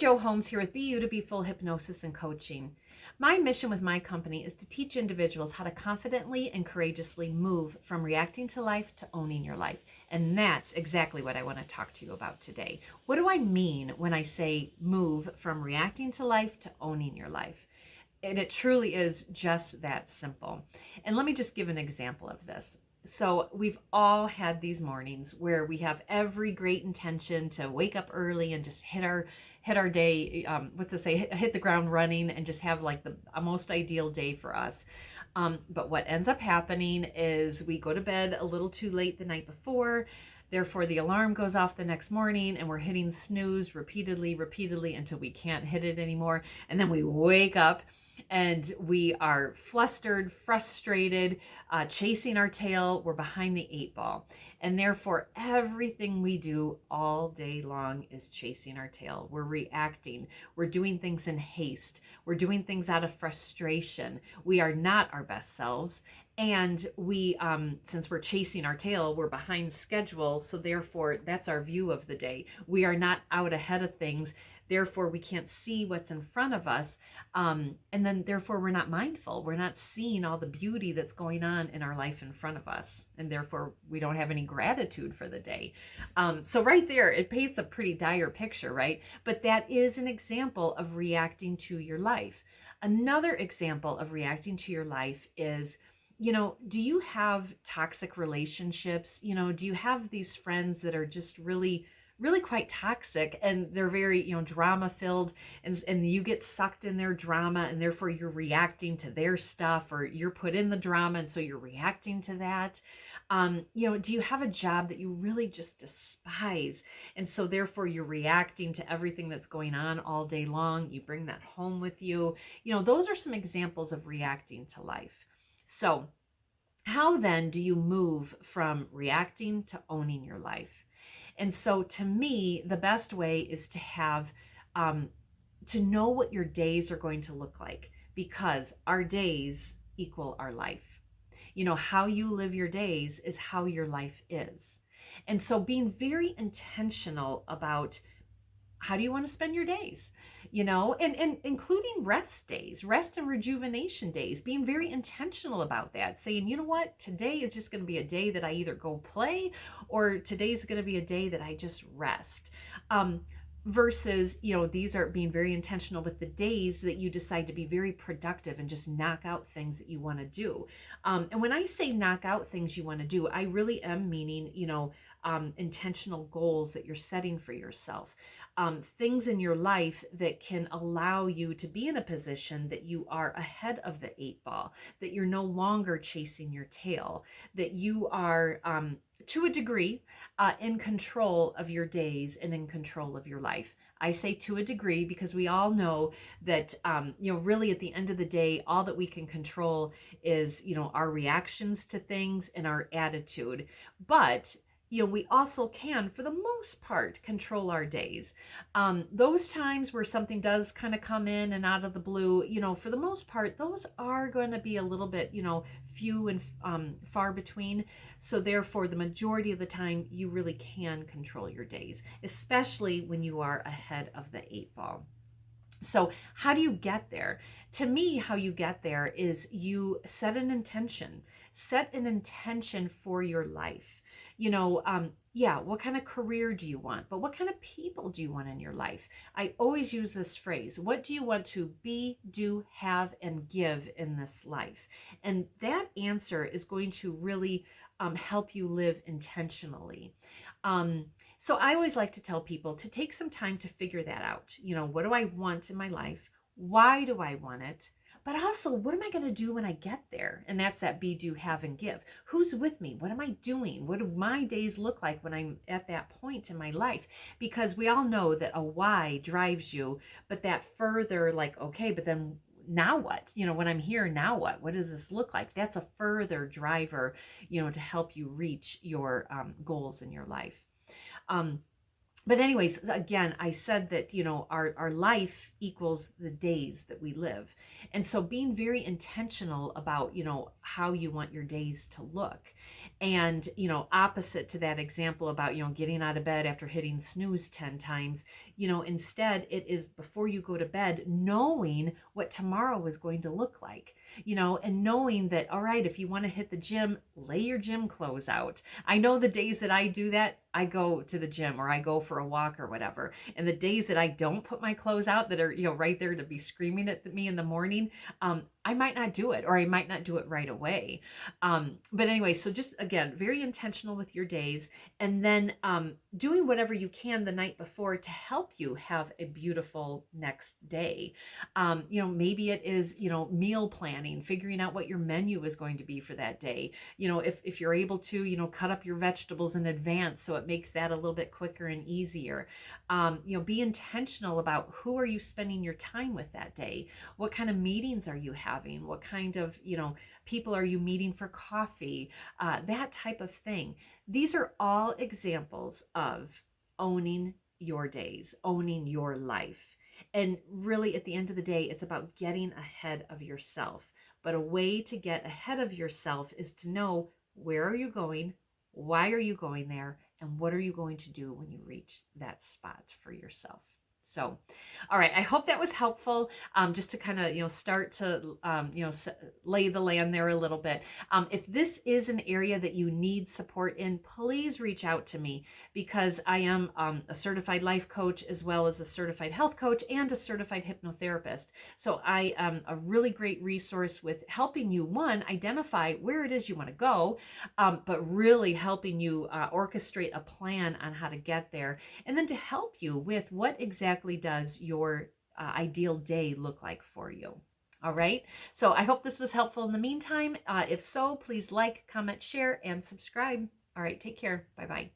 Jo Holmes here with BU2BFULL Hypnosis and Coaching. My mission with my company is to teach individuals how to confidently and courageously move from reacting to life to owning your life. And that's exactly what I want to talk to you about today. What do I mean when I say move from reacting to life to owning your life? And it truly is just that simple. And let me just give an example of this. So we've all had these mornings where we have every great intention to wake up early and just hit our day. Hit the ground running and just have like a most ideal day for us. But what ends up happening is we go to bed a little too late the night before. Therefore, the alarm goes off the next morning and we're hitting snooze repeatedly until we can't hit it anymore. And then we wake up and we are flustered, frustrated, chasing our tail. We're behind the 8 ball. And therefore, everything we do all day long is chasing our tail. We're reacting. We're doing things in haste. We're doing things out of frustration. We are not our best selves. And we, since we're chasing our tail, we're behind schedule. So therefore, that's our view of the day. We are not out ahead of things. Therefore, we can't see what's in front of us. And then therefore, we're not mindful. We're not seeing all the beauty that's going on in our life in front of us. And therefore, we don't have any gratitude for the day. So right there, it paints a pretty dire picture, right? But that is an example of reacting to your life. Another example of reacting to your life is, do you have toxic relationships? Do you have these friends that are just really quite toxic and they're very, drama filled and you get sucked in their drama and therefore you're reacting to their stuff or you're put in the drama and so you're reacting to that. Do you have a job that you really just despise? And so therefore you're reacting to everything that's going on all day long. You bring that home with you. Those are some examples of reacting to life. So how then do you move from reacting to owning your life? And so to me, the best way is to have, to know what your days are going to look like, because our days equal our life. How you live your days is how your life is. And so being very intentional about how do you want to spend your days, and including rest days, rest and rejuvenation days, being very intentional about that, saying, you know what, today is just going to be a day that I either go play or today's going to be a day that I just rest. Versus, these are being very intentional with the days that you decide to be very productive and just knock out things that you want to do. And when I say knock out things you want to do, I really am meaning, intentional goals that you're setting for yourself. Things in your life that can allow you to be in a position that you are ahead of the 8 ball, that you're no longer chasing your tail, that you are, to a degree, in control of your days and in control of your life. I say to a degree because we all know that, really at the end of the day, all that we can control is, our reactions to things and our attitude. But we also can, for the most part, control our days. Those times where something does kind of come in and out of the blue, for the most part, those are going to be a little bit, few and far between. So therefore, the majority of the time, you really can control your days, especially when you are ahead of the 8 ball. So how do you get there? To me, how you get there is you set an intention for your life. What kind of career do you want? But what kind of people do you want in your life? I always use this phrase: what do you want to be, do, have, and give in this life? And that answer is going to really help you live intentionally. So I always like to tell people to take some time to figure that out. What do I want in my life? Why do I want it? But also, what am I going to do when I get there? And that's that be, do, have, and give. Who's with me? What am I doing? What do my days look like when I'm at that point in my life? Because we all know that a why drives you, but that further, like, okay, but then now what? When I'm here, now what? What does this look like? That's a further driver, to help you reach your goals in your life. But anyways, again, I said that, our life equals the days that we live. And so being very intentional about, how you want your days to look. And, opposite to that example about, getting out of bed after hitting snooze 10 times, Instead, it is before you go to bed, knowing what tomorrow is going to look like, and knowing that, all right, if you want to hit the gym, lay your gym clothes out. I know the days that I do that, I go to the gym or I go for a walk or whatever. And the days that I don't put my clothes out that are, right there to be screaming at me in the morning, I might not do it, or I might not do it right away. But anyway, so just again, very intentional with your days, and then doing whatever you can the night before to help you have a beautiful next day. Maybe it is, meal planning, figuring out what your menu is going to be for that day. If you're able to, cut up your vegetables in advance so it makes that a little bit quicker and easier. Be intentional about who are you spending your time with that day. What kind of meetings are you having? What kind of, people are you meeting for coffee? That type of thing. These are all examples of owning your days, owning your life. And really, at the end of the day, it's about getting ahead of yourself. But a way to get ahead of yourself is to know, where are you going? Why are you going there? And what are you going to do when you reach that spot for yourself? So, all right, I hope that was helpful, just to kind of, start to, lay the land there a little bit. If this is an area that you need support in, please reach out to me, because I am a certified life coach, as well as a certified health coach and a certified hypnotherapist. So I am a really great resource with helping you, one, identify where it is you want to go, but really helping you orchestrate a plan on how to get there, and then to help you with what exactly does your ideal day look like for you. All right. So I hope this was helpful in the meantime. If so, please like, comment, share, and subscribe. All right. Take care. Bye-bye.